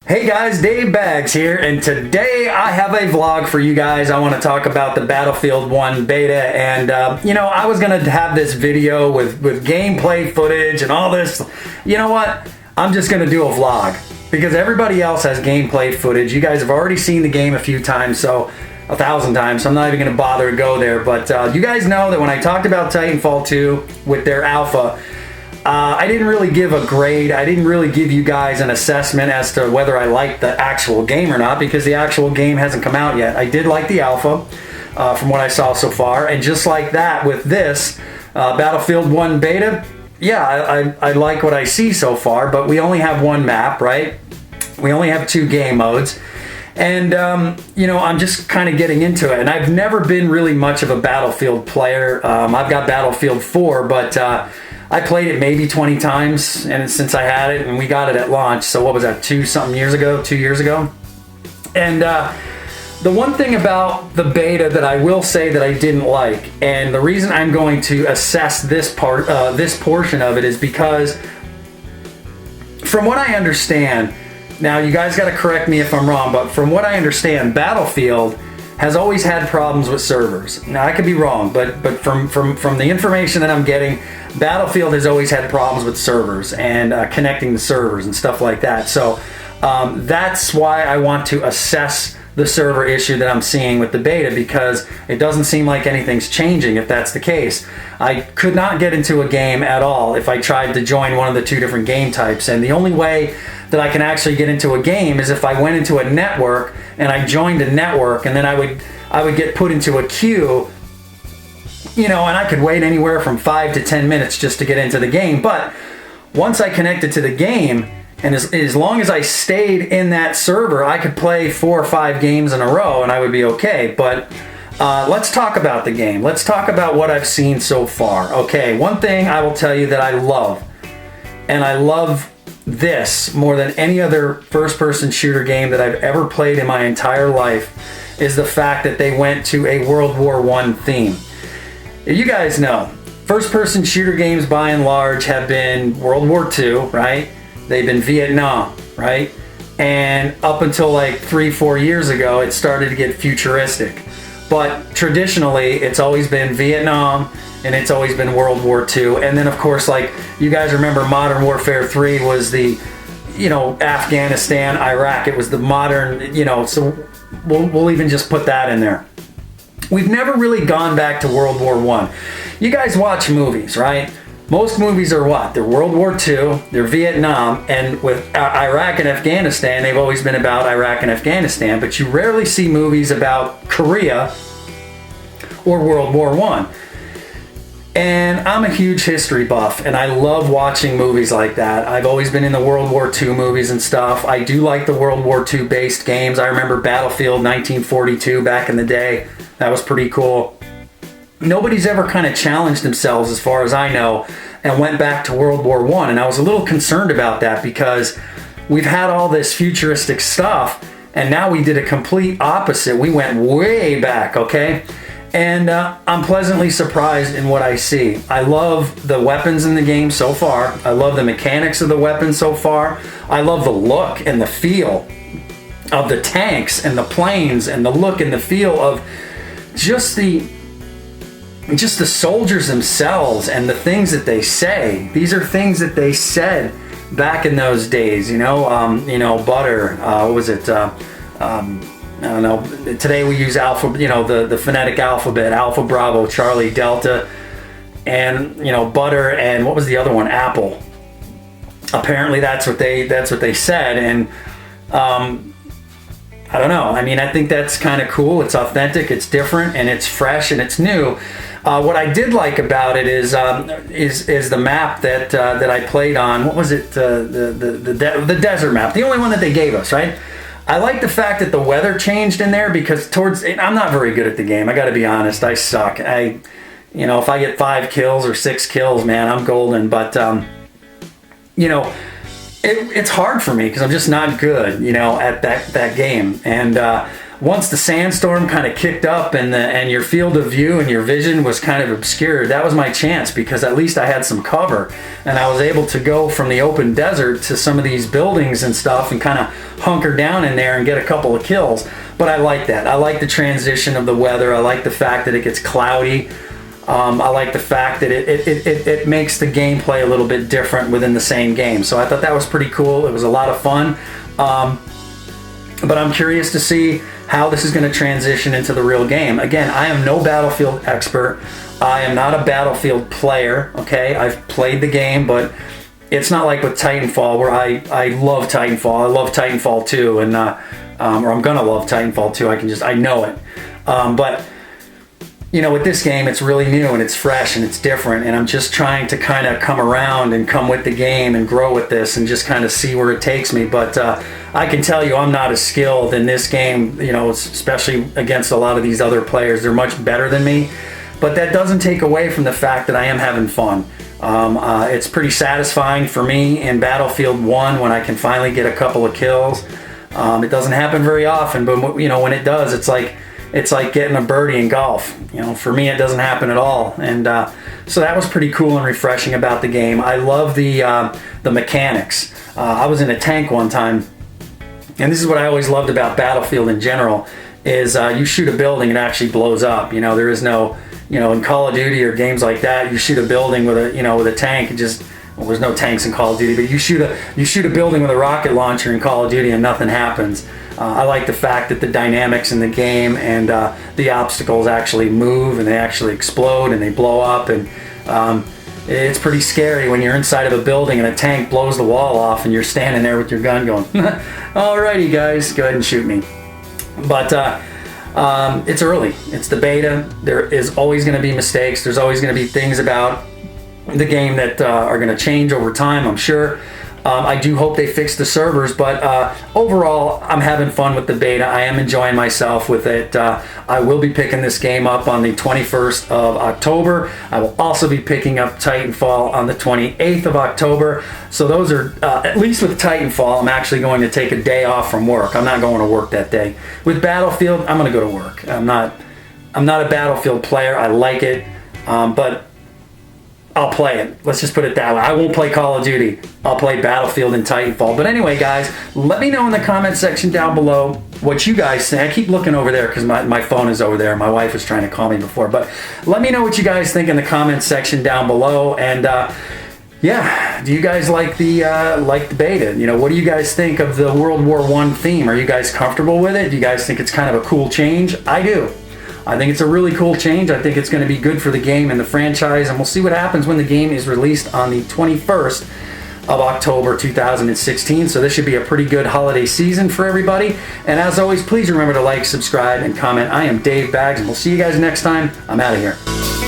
Hey guys, Dave Baggs here, and today I have a vlog for you guys. I want to talk about the Battlefield 1 beta, and I was going to have this video with gameplay footage and all this. You know what? I'm just going to do a vlog because everybody else has gameplay footage. You guys have already seen the game a few times, so 1,000 times, so I'm not even going to bother to go there. But you guys know that when I talked about Titanfall 2 with their alpha, I didn't really give a grade. I didn't really give you guys an assessment as to whether I liked the actual game or not, because the actual game hasn't come out yet. I did like the alpha from what I saw so far, and just like that with this Battlefield 1 beta, yeah, I like what I see so far, but we only have one map, right? We only have 2 game modes. And, I'm just kind of getting into it. And I've never been really much of a Battlefield player. I've got Battlefield 4, but I played it maybe 20 times and since I had it, and we got it at launch. So what was that, 2 years ago? And the one thing about the beta that I will say that I didn't like, and the reason I'm going to assess this portion of it, is because from what I understand, now you guys got to correct me if I'm wrong, but from what I understand, Battlefield has always had problems with servers. Now I could be wrong, but from the information that I'm getting, Battlefield has always had problems with servers and connecting the servers and stuff like that. So that's why I want to assess the server issue that I'm seeing with the beta, because it doesn't seem like anything's changing if that's the case. I could not get into a game at all if I tried to join one of the 2 different game types, and the only way that I can actually get into a game is if I went into a network and I joined a network, and then I would get put into a queue, and I could wait anywhere from 5 to 10 minutes just to get into the game. But once I connected to the game, and as long as I stayed in that server, I could play 4 or 5 games in a row and I would be okay. But let's talk about the game. Let's talk about what I've seen so far. Okay, one thing I will tell you that I love, and I love this more than any other first-person shooter game that I've ever played in my entire life, is the fact that they went to a World War I theme. You guys know, first-person shooter games by and large have been World War II, right? They've been Vietnam, right? And up until like 3-4 years ago, it started to get futuristic. But traditionally, it's always been Vietnam, and it's always been World War II. And then, of course, like you guys remember, Modern Warfare 3 was the, Afghanistan, Iraq. It was the modern, so we'll even just put that in there. We've never really gone back to World War I. You guys watch movies, right? Most movies are what? They're World War II, they're Vietnam, and with Iraq and Afghanistan, they've always been about Iraq and Afghanistan, but you rarely see movies about Korea or World War I. And I'm a huge history buff, and I love watching movies like that. I've always been in the World War II movies and stuff. I do like the World War II based games. I remember Battlefield 1942 back in the day. That was pretty cool. Nobody's ever kind of challenged themselves, as far as I know, and went back to World War I. And I was a little concerned about that, because we've had all this futuristic stuff, and now we did a complete opposite. We went way back, okay? And I'm pleasantly surprised in what I see. I love the weapons in the game so far. I love the mechanics of the weapons so far. I love the look and the feel of the tanks and the planes, and the look and the feel of just the soldiers themselves and the things that they say. These are things that they said back in those days, butter, what was it, I don't know, today we use alpha, the phonetic alphabet, Alpha, Bravo, Charlie, Delta, and, butter, and what was the other one, apple. Apparently that's what they said, and I don't know. I mean, I think that's kind of cool. It's authentic, it's different, and it's fresh, and it's new. What I did like about it is the map that I played on. What was it? The desert map, the only one that they gave us, right? I like the fact that the weather changed in there, because I'm not very good at the game. I got to be honest. I suck. If I get 5 kills or 6 kills, man, I'm golden. But it's hard for me because I'm just not good, at that game. And once the sandstorm kind of kicked up and your field of view and your vision was kind of obscured, that was my chance, because at least I had some cover and I was able to go from the open desert to some of these buildings and stuff and kind of hunker down in there and get a couple of kills. But I like that. I like the transition of the weather. I like the fact that it gets cloudy. I like the fact that it makes the gameplay a little bit different within the same game. So I thought that was pretty cool. It was a lot of fun. But I'm curious to see how this is going to transition into the real game. Again, I am no Battlefield expert. I am not a Battlefield player, okay? I've played the game, but it's not like with Titanfall, where I love Titanfall. I love Titanfall 2, and or I'm gonna love Titanfall 2. I know it. But you know, with this game, it's really new and it's fresh and it's different, and I'm just trying to kind of come around and come with the game and grow with this and just kind of see where it takes me. But I can tell you, I'm not as skilled in this game, you know, especially against a lot of these other players. They're much better than me, but that doesn't take away from the fact that I am having fun. It's pretty satisfying for me in Battlefield 1 when I can finally get a couple of kills. It doesn't happen very often, but you know, when it does, it's like getting a birdie in golf. You know, for me, it doesn't happen at all. And so that was pretty cool and refreshing about the game. I love the mechanics. I was in a tank one time, and this is what I always loved about Battlefield in general, is you shoot a building, it actually blows up. You know, there is no, you know, in Call of Duty or games like that, you shoot a building with a tank, it just, well, there's no tanks in Call of Duty, but you shoot a building with a rocket launcher in Call of Duty and nothing happens. I like the fact that the dynamics in the game and the obstacles actually move and they actually explode and they blow up, and it's pretty scary when you're inside of a building and a tank blows the wall off and you're standing there with your gun going, alrighty guys, go ahead and shoot me. But it's early, it's the beta, there is always going to be mistakes, there's always going to be things about the game that are going to change over time, I'm sure. I do hope they fix the servers, but overall, I'm having fun with the beta. I am enjoying myself with it. I will be picking this game up on the 21st of October. I will also be picking up Titanfall on the 28th of October. So those are, at least with Titanfall, I'm actually going to take a day off from work. I'm not going to work that day. With Battlefield, I'm going to go to work. I'm not a Battlefield player. I like it, but I'll play it. Let's just put it that way. I won't play Call of Duty. I'll play Battlefield and Titanfall. But anyway, guys, let me know in the comment section down below what you guys think. I keep looking over there because my phone is over there. My wife was trying to call me before. But let me know what you guys think in the comment section down below. And yeah, do you guys like the beta? You know, what do you guys think of the World War I theme? Are you guys comfortable with it? Do you guys think it's kind of a cool change? I do. I think it's a really cool change. I think it's going to be good for the game and the franchise, and we'll see what happens when the game is released on the 21st of October 2016. So this should be a pretty good holiday season for everybody. And as always, please remember to like, subscribe, and comment. I am Dave Baggs, and we'll see you guys next time. I'm out of here.